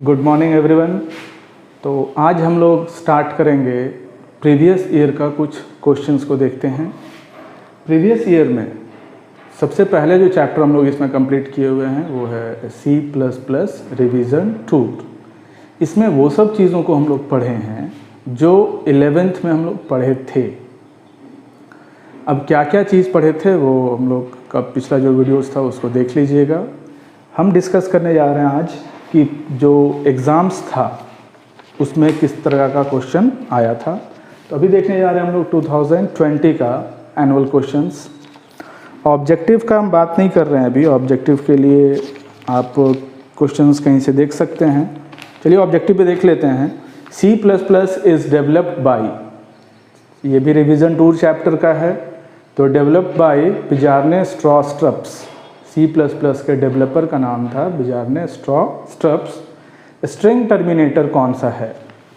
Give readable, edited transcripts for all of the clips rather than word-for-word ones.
Good morning everyone. तो आज हम लोग स्टार्ट करेंगे प्रीवियस ईयर का कुछ क्वेश्चंस को देखते हैं। प्रीवियस ईयर में सबसे पहले जो चैप्टर हम लोग इसमें कंप्लीट किए हुए हैं वो है C++ रिवीजन 2। इसमें वो सब चीज़ों को हम लोग पढ़े हैं जो 11th में हम लोग पढ़े थे। अब क्या क्या चीज़ पढ़े थे वो हम लोग का पिछला जो वीडियोस था उसको देख लीजिएगा। हम डिस्कस करने जा रहे हैं आज कि जो एग्ज़ाम्स था उसमें किस तरह का क्वेश्चन आया था। तो अभी देखने जा रहे हैं हम लोग 2020 का एनुअल क्वेश्चंस। ऑब्जेक्टिव का हम बात नहीं कर रहे हैं अभी। ऑब्जेक्टिव के लिए आप क्वेश्चंस कहीं से देख सकते हैं। चलिए ऑब्जेक्टिव पे देख लेते हैं। C++ इज़ डेवलप्ड बाई, ये भी रिवीजन 2 चैप्टर का है। तो डेवलप्ड बाई बिजार्ने स्ट्रॉस्ट्रप्स, C++ के डेवलपर का नाम था बिजार्ने स्ट्रॉस्ट्रप्स। स्ट्रिंग टर्मिनेटर कौन सा है?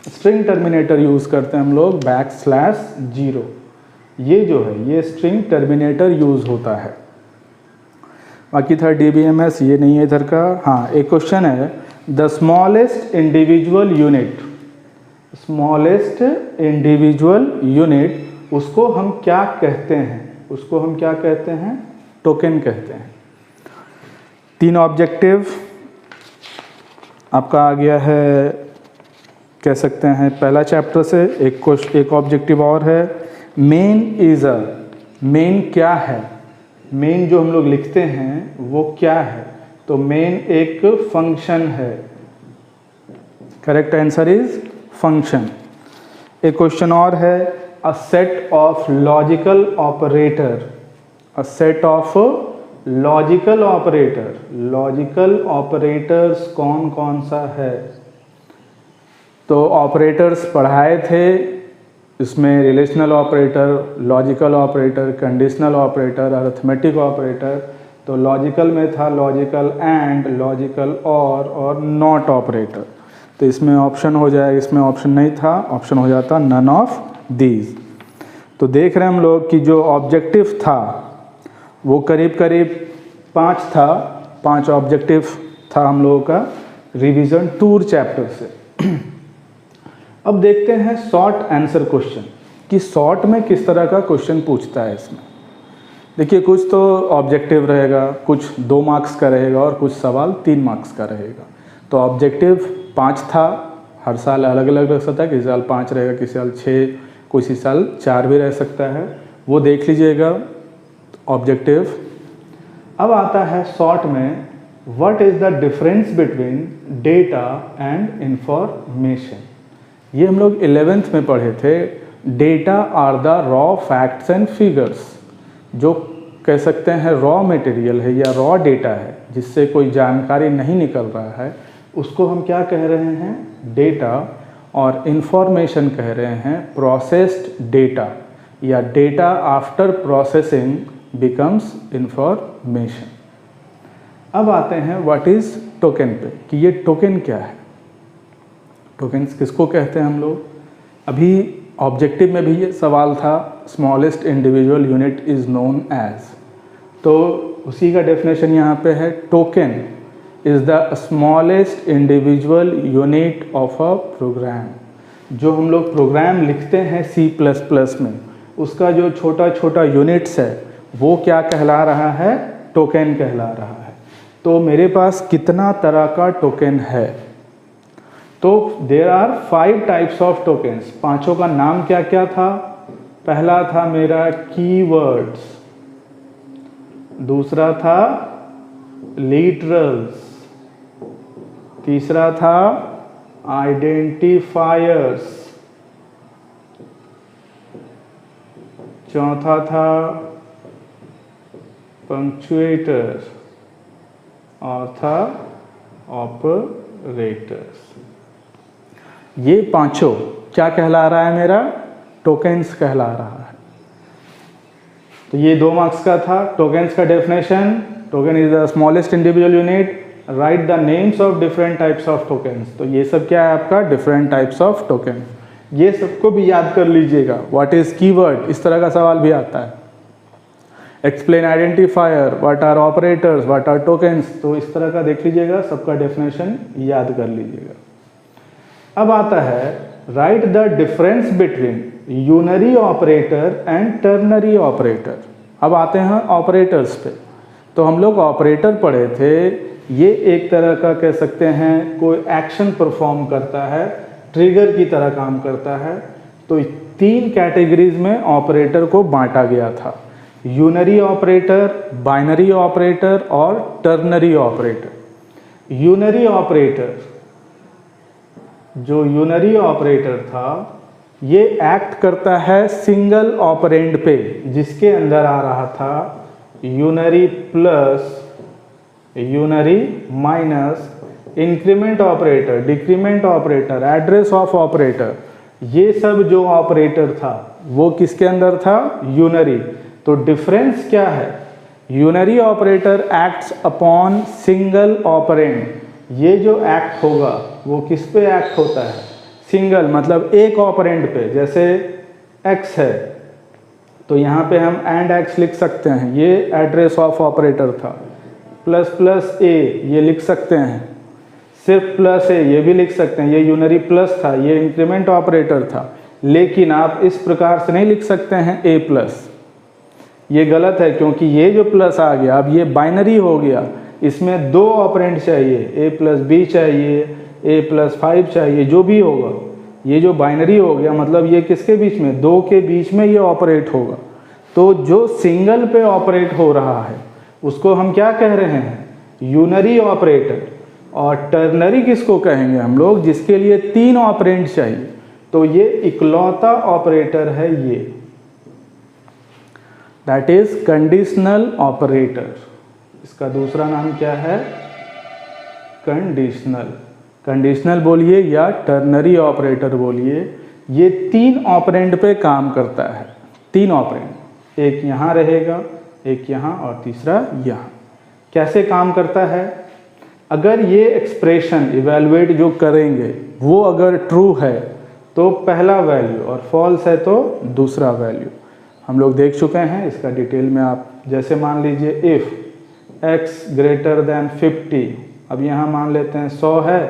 स्ट्रिंग टर्मिनेटर यूज़ करते हैं हम लोग \0। ये जो है ये स्ट्रिंग टर्मिनेटर यूज़ होता है। बाकी था DBMS, ये नहीं है इधर का। हाँ, एक क्वेश्चन है द स्मॉलेस्ट इंडिविजुअल यूनिट, उसको हम क्या कहते हैं? उसको हम क्या कहते हैं? टोकन कहते हैं। 3 ऑब्जेक्टिव आपका आ गया है, कह सकते हैं पहला चैप्टर से। एक ऑब्जेक्टिव और है मेन क्या है? मेन जो हम लोग लिखते हैं वो क्या है? तो मेन एक फंक्शन है। Correct answer is function. एक क्वेश्चन और है a set of logical operators कौन कौन सा है? तो ऑपरेटर्स पढ़ाए थे, इसमें relational operator, logical operator, conditional operator, arithmetic operator. तो लॉजिकल में था लॉजिकल एंड, लॉजिकल और नॉट ऑपरेटर। तो इसमें ऑप्शन हो जाए, इसमें ऑप्शन नहीं था, ऑप्शन हो जाता नन ऑफ दीज। तो देख रहे हैं हम लोग कि जो ऑब्जेक्टिव था वो करीब 5 था। 5 ऑब्जेक्टिव था हम लोगों का रिवीजन 2 चैप्टर से। अब देखते हैं शॉर्ट आंसर क्वेश्चन कि शॉर्ट में किस तरह का क्वेश्चन पूछता है इसमें। देखिए कुछ तो ऑब्जेक्टिव रहेगा, कुछ 2 मार्क्स का रहेगा और कुछ सवाल 3 मार्क्स का रहेगा। तो ऑब्जेक्टिव 5 था, हर साल अलग अलग रह सकता है। किसी साल 5 रहेगा, किसी साल 6, किसी साल 4 भी रह सकता है, वो देख लीजिएगा ऑब्जेक्टिव। अब आता है शॉर्ट में what is the difference between data and information. ये हम लोग 11th में पढ़े थे। Data are the raw facts and figures, जो कह सकते हैं रॉ मटेरियल है या रॉ डेटा है जिससे कोई जानकारी नहीं निकल रहा है, उसको हम क्या कह रहे हैं? डेटा। और इंफॉर्मेशन कह रहे हैं प्रोसेस्ड डेटा, या data after processing becomes information. अब आते हैं व्हाट इज़ टोकन पे, कि ये टोकन क्या है? टोकन्स किसको कहते हैं हम लोग? अभी ऑब्जेक्टिव में भी ये सवाल था smallest individual unit is known as. तो उसी का डेफिनेशन यहाँ पे है token is the smallest individual unit of a program. जो हम लोग प्रोग्राम लिखते हैं C++ में, उसका जो छोटा छोटा यूनिट्स है वो क्या कहला रहा है? टोकन कहला रहा है। तो मेरे पास कितना तरह का टोकन है? तो there are 5 types of tokens. 5 का नाम क्या क्या था? पहला था मेरा कीवर्ड्स, दूसरा था लिटरल्स, तीसरा था आइडेंटिफायर्स, चौथा था पंक्चुएटर और था ऑपरेटर्स। ये 5 क्या कहला रहा है? मेरा टोकन्स कहला रहा है। तो ये 2 मार्क्स का था। टोकन्स का definition, token is the smallest individual unit, right the names of different types of tokens. तो ये सब क्या है आपका? Different types of token. ये सबको भी याद कर लीजिएगा। व्हाट इज कीवर्ड, इस तरह का सवाल भी आता है। Explain identifier, what are operators, what are tokens. तो इस तरह का देख लीजिएगा, सबका डेफिनेशन याद कर लीजिएगा। अब आता है write the difference between unary operator and ternary operator. अब आते हैं ऑपरेटर्स पे। तो हम लोग ऑपरेटर पढ़े थे, ये एक तरह का कह सकते हैं कोई एक्शन परफॉर्म करता है, ट्रिगर की तरह काम करता है। तो 3 कैटेगरीज में ऑपरेटर को बांटा गया था, यूनरी ऑपरेटर, बाइनरी ऑपरेटर और टर्नरी ऑपरेटर। यूनरी ऑपरेटर, जो यूनरी ऑपरेटर था, ये एक्ट करता है सिंगल ऑपरेंड पे, जिसके अंदर आ रहा था unary plus, unary minus, increment operator, decrement operator, address of operator, ये सब जो ऑपरेटर था वो किसके अंदर था? यूनरी। तो डिफरेंस क्या है? Unary operator acts upon single operand. ये जो एक्ट होगा वो किस पे एक्ट होता है? सिंगल, मतलब एक ऑपरेंड पे। जैसे x है तो यहाँ पे हम एंड x लिख सकते हैं, ये एड्रेस ऑफ ऑपरेटर था। प्लस प्लस a ये लिख सकते हैं, सिर्फ प्लस a ये भी लिख सकते हैं, ये यूनरी प्लस था, ये इंक्रीमेंट ऑपरेटर था। लेकिन आप इस प्रकार से नहीं लिख सकते हैं a प्लस, ये गलत है, क्योंकि ये जो प्लस आ गया अब ये बाइनरी हो गया, इसमें 2 ऑपरेंड चाहिए, a प्लस b चाहिए, a प्लस 5 चाहिए, जो भी होगा। ये जो बाइनरी हो गया मतलब ये किसके बीच में? 2 के बीच में ये ऑपरेट होगा। तो जो सिंगल पे ऑपरेट हो रहा है उसको हम क्या कह रहे हैं? Unary operator. और टर्नरी किसको कहेंगे हम लोग? जिसके लिए 3 ऑपरेंड चाहिए। तो ये इकलौता ऑपरेटर है, ये दैट इज कंडीशनल ऑपरेटर। इसका दूसरा नाम क्या है? कंडीशनल। कंडीशनल बोलिए या टर्नरी ऑपरेटर बोलिए। ये 3 ऑपरेंड पे काम करता है, 3 ऑपरेंड, एक यहाँ रहेगा, एक यहाँ और तीसरा यहाँ। कैसे काम करता है? अगर ये एक्सप्रेशन इवेलुएट जो करेंगे वो अगर ट्रू है तो पहला वैल्यू, और फॉल्स है तो दूसरा वैल्यू। हम लोग देख चुके हैं, इसका डिटेल में आप जैसे मान लीजिए इफ़ x ग्रेटर देन 50, अब यहाँ मान लेते हैं 100 है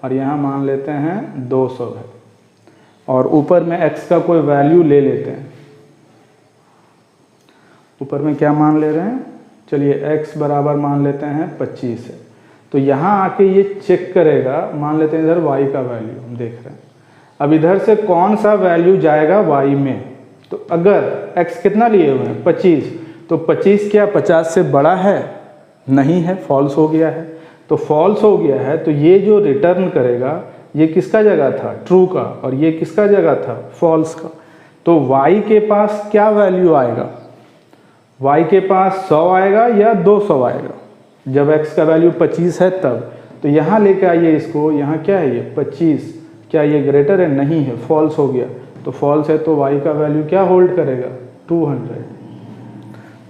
और यहाँ मान लेते हैं 200 है, और ऊपर में x का कोई वैल्यू ले लेते हैं। ऊपर में क्या मान ले रहे हैं? चलिए x बराबर मान लेते हैं 25 है। तो यहाँ आके ये चेक करेगा, मान लेते हैं इधर y का वैल्यू हम देख रहे हैं। अब इधर से कौन सा वैल्यू जाएगा y में? तो अगर x कितना लिए हुए हैं? 25, तो 25 क्या 50 से बड़ा है? नहीं है, फॉल्स हो गया है। तो फॉल्स हो गया है तो ये जो रिटर्न करेगा ये किसका जगह था? ट्रू का। और ये किसका जगह था? फॉल्स का। तो y के पास क्या वैल्यू आएगा? y के पास 100 आएगा या 200 आएगा? जब x का वैल्यू 25 है तब। तो यहाँ लेके आइए इसको, यहाँ क्या है ये 25, क्या ये ग्रेटर है? नहीं है, फॉल्स हो गया। तो फॉल्स है तो y का वैल्यू क्या होल्ड करेगा? 200।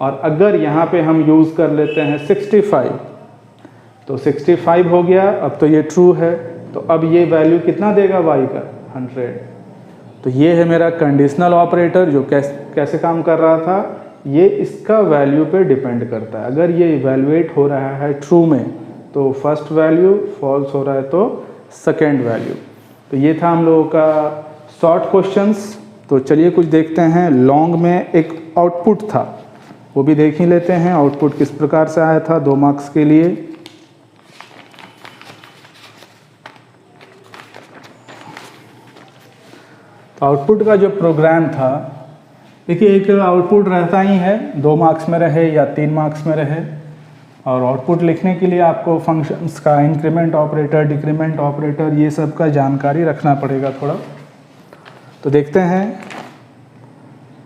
और अगर यहाँ पे हम यूज़ कर लेते हैं 65, तो 65 हो गया, अब तो ये ट्रू है, तो अब ये वैल्यू कितना देगा y का? 100। तो ये है मेरा कंडीशनल ऑपरेटर जो कैसे काम कर रहा था। ये इसका वैल्यू पे डिपेंड करता है। अगर ये इवैल्यूएट हो रहा है ट्रू में तो फर्स्ट वैल्यू, फॉल्स हो रहा है तो सेकेंड वैल्यू। तो ये था हम लोगों का शॉर्ट क्वेश्चंस। तो चलिए कुछ देखते हैं। लॉन्ग में एक आउटपुट था, वो भी देख ही लेते हैं आउटपुट किस प्रकार से आया था 2 मार्क्स के लिए। तो आउटपुट का जो प्रोग्राम था, देखिए एक आउटपुट रहता ही है, 2 मार्क्स में रहे या 3 मार्क्स में रहे। और आउटपुट लिखने के लिए आपको फंक्शंस का, इंक्रीमेंट ऑपरेटर, डिक्रीमेंट ऑपरेटर, ये सब का जानकारी रखना पड़ेगा थोड़ा। तो देखते हैं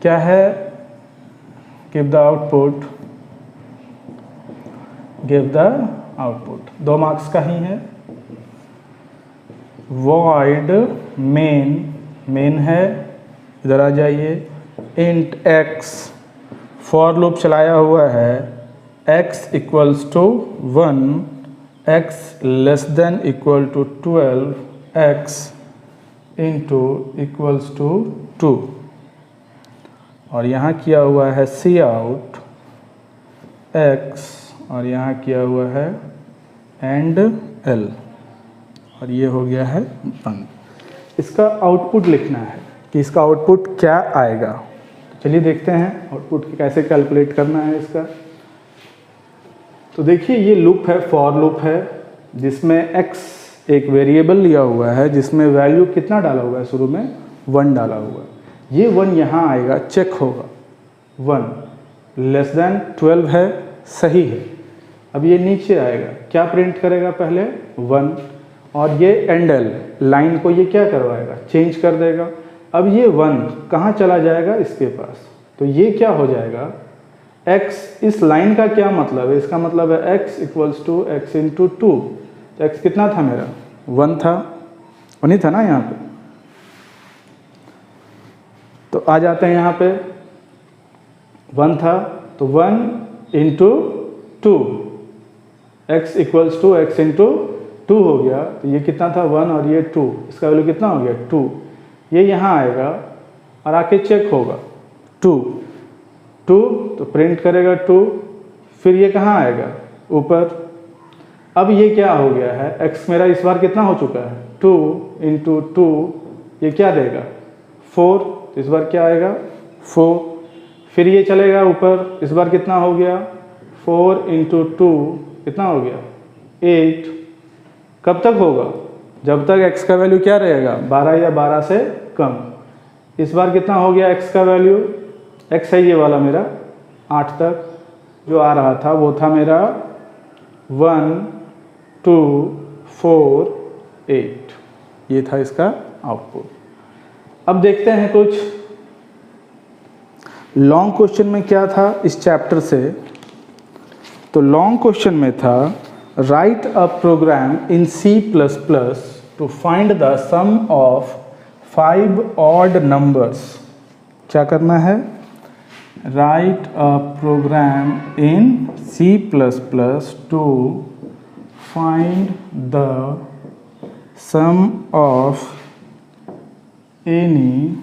क्या है। Give the output, give the output 2 marks का ही है। वॉइड मेन, मेन है, इधर आ जाइए। इंट x, फॉर लूप चलाया हुआ है, x equals to 1, x less than equal to 12, x into equals to 2। और यहाँ किया हुआ है सी आउट x और यहाँ किया हुआ है एंड l और ये हो गया है 1। इसका आउटपुट लिखना है कि इसका आउटपुट क्या आएगा। चलिए देखते हैं आउटपुट कैसे कैलकुलेट करना है इसका। तो देखिए ये लूप है, फॉर लूप है, जिसमें x एक वेरिएबल लिया हुआ है, जिसमें वैल्यू कितना डाला हुआ है, शुरू में 1 डाला हुआ है। ये 1 यहाँ आएगा, चेक होगा, 1 लेस देन 12 है, सही है। अब ये नीचे आएगा, क्या प्रिंट करेगा, पहले 1 और ये एंड एल लाइन को ये क्या करवाएगा, चेंज कर देगा। अब ये 1 कहाँ चला जाएगा, इसके पास, तो ये क्या हो जाएगा, x, इस लाइन का क्या मतलब है, इसका मतलब है x equals to x into 2। तो x कितना था मेरा, 1 था, 1 ही था ना यहाँ पे। तो आ जाते हैं यहाँ पे, 1 था तो 1 into 2, x equals to x into 2 हो गया। तो ये कितना था, 1 और ये 2, इसका वैल्यू कितना हो गया, 2। ये यहाँ आएगा और आके चेक होगा, 2 तो प्रिंट करेगा 2, फिर ये कहाँ आएगा, ऊपर। अब ये क्या हो गया है, x मेरा इस बार कितना हो चुका है, 2 इंटू 2, ये क्या देगा, 4। तो इस बार क्या आएगा, 4। फिर ये चलेगा ऊपर, इस बार कितना हो गया, 4 इंटू 2 कितना हो गया, 8। कब तक होगा, जब तक x का वैल्यू क्या रहेगा, 12 या 12 से कम। इस बार कितना हो गया x का वैल्यू, x है ये वाला मेरा 8 तक, जो आ रहा था वो था मेरा 1 2 4 8, ये था इसका आउटपुट। अब देखते हैं कुछ लॉन्ग क्वेश्चन में क्या था इस चैप्टर से। तो लॉन्ग क्वेश्चन में था write a program in C++ to find the sum of 5 odd numbers. क्या करना है, write a program in C++ to find the sum of any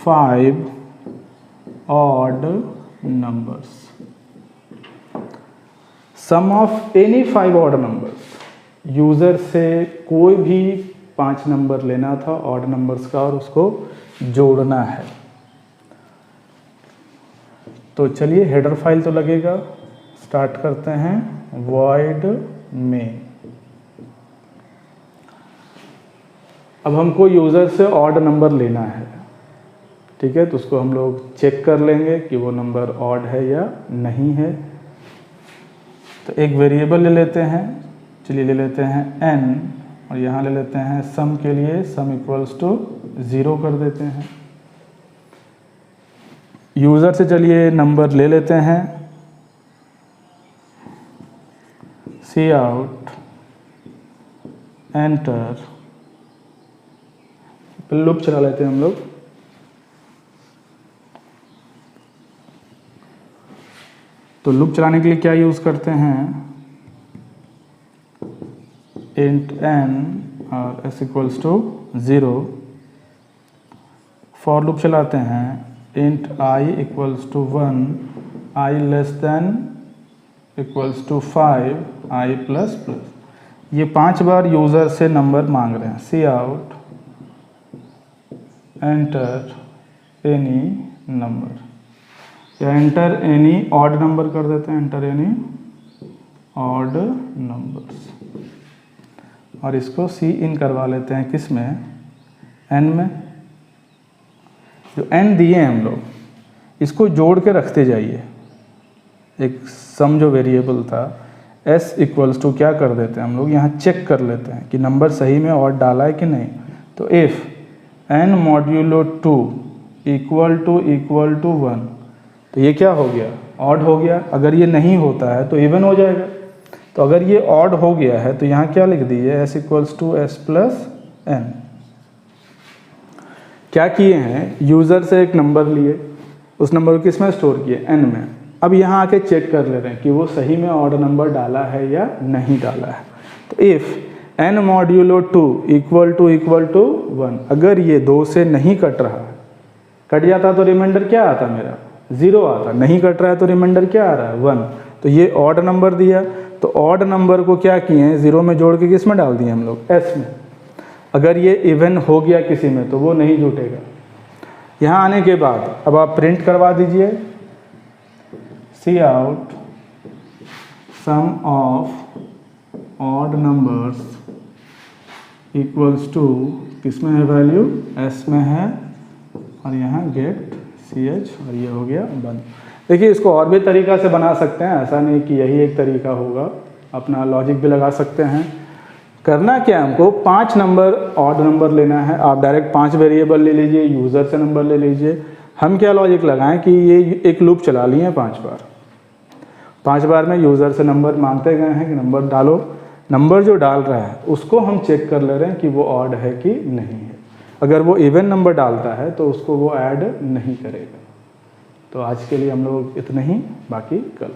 5 odd numbers. Sum of any 5 odd numbers, user से कोई भी 5 number लेना था odd numbers का और उसको जोड़ना है। तो चलिए हेडर फाइल तो लगेगा, स्टार्ट करते हैं void main। अब हमको यूज़र से ऑड नंबर लेना है, ठीक है। तो उसको हम लोग चेक कर लेंगे कि वो नंबर ऑड है या नहीं है। तो एक वेरिएबल ले लेते हैं, चलिए ले लेते हैं n और यहाँ ले लेते हैं सम के लिए, सम इक्वल्स टू 0 कर देते हैं। यूज़र से चलिए नंबर ले लेते हैं, सी आउट एंटर, लूप चला लेते हैं हम लोग। तो लूप चलाने के लिए क्या यूज़ करते हैं, इंट n और s equals to 0। For loop चलाते हैं, int i equals to 1, i less than equals to 5, i plus plus. ये 5 बार यूज़र से नंबर मांग रहे हैं। C out enter any number, या एंटर एनी ऑड नंबर कर देते हैं, एंटर एनी ऑड नंबर्स। और इसको सी इन करवा लेते हैं, किस में, एन में। जो एन दिए हैं हम लोग, इसको जोड़ के रखते जाइए। एक सम जो वेरिएबल था s इक्वल्स टू क्या कर देते हैं हम लोग, यहाँ चेक कर लेते हैं कि नंबर सही में ऑड डाला है कि नहीं। तो if n modulo 2 equal to 1, तो ये क्या हो गया, ऑड हो गया। अगर ये नहीं होता है तो इवन हो जाएगा। तो अगर ये ऑड हो गया है तो यहाँ क्या लिख दीजिए, s equals to s plus n। क्या किए हैं, यूज़र से एक नंबर लिए, उस नंबर को किस में स्टोर किए, n में। अब यहाँ आके चेक कर ले रहे हैं कि वो सही में ऑड नंबर डाला है या नहीं डाला है। तो if n modulo 2 equal to 1, अगर ये 2 से नहीं कट रहा है, कट जाता तो रिमाइंडर क्या आता मेरा, 0 आता, नहीं कट रहा है तो रिमाइंडर क्या आ रहा है 1। तो ये ऑड नंबर दिया, तो ऑड नंबर को क्या किए हैं 0 में जोड़ के किस में डाल दिए हम लोग, एस में। अगर ये इवन हो गया किसी में तो वो नहीं जुटेगा। यहाँ आने के बाद अब आप प्रिंट करवा दीजिए, see out sum of odd numbers equals to, किस में है वैल्यू, एस में है, और यहाँ गेट सी एच, और ये हो गया बंद। देखिए इसको और भी तरीका से बना सकते हैं, ऐसा नहीं कि यही एक तरीका होगा, अपना लॉजिक भी लगा सकते हैं। करना क्या है हमको, 5 नंबर ऑड नंबर लेना है। आप डायरेक्ट 5 वेरिएबल ले लीजिए, यूज़र से नंबर ले लीजिए। हम क्या लॉजिक लगाएं कि ये एक लूप चला लिए हैं 5 बार, 5 बार में यूज़र से नंबर मांगते गए हैं कि नंबर डालो। नंबर जो डाल रहा है उसको हम चेक कर ले रहे हैं कि वो ऑड है कि नहीं है। अगर वो इवन नंबर डालता है तो उसको वो ऐड नहीं करेगा। तो आज के लिए हम लोग इतना ही, बाकी कल।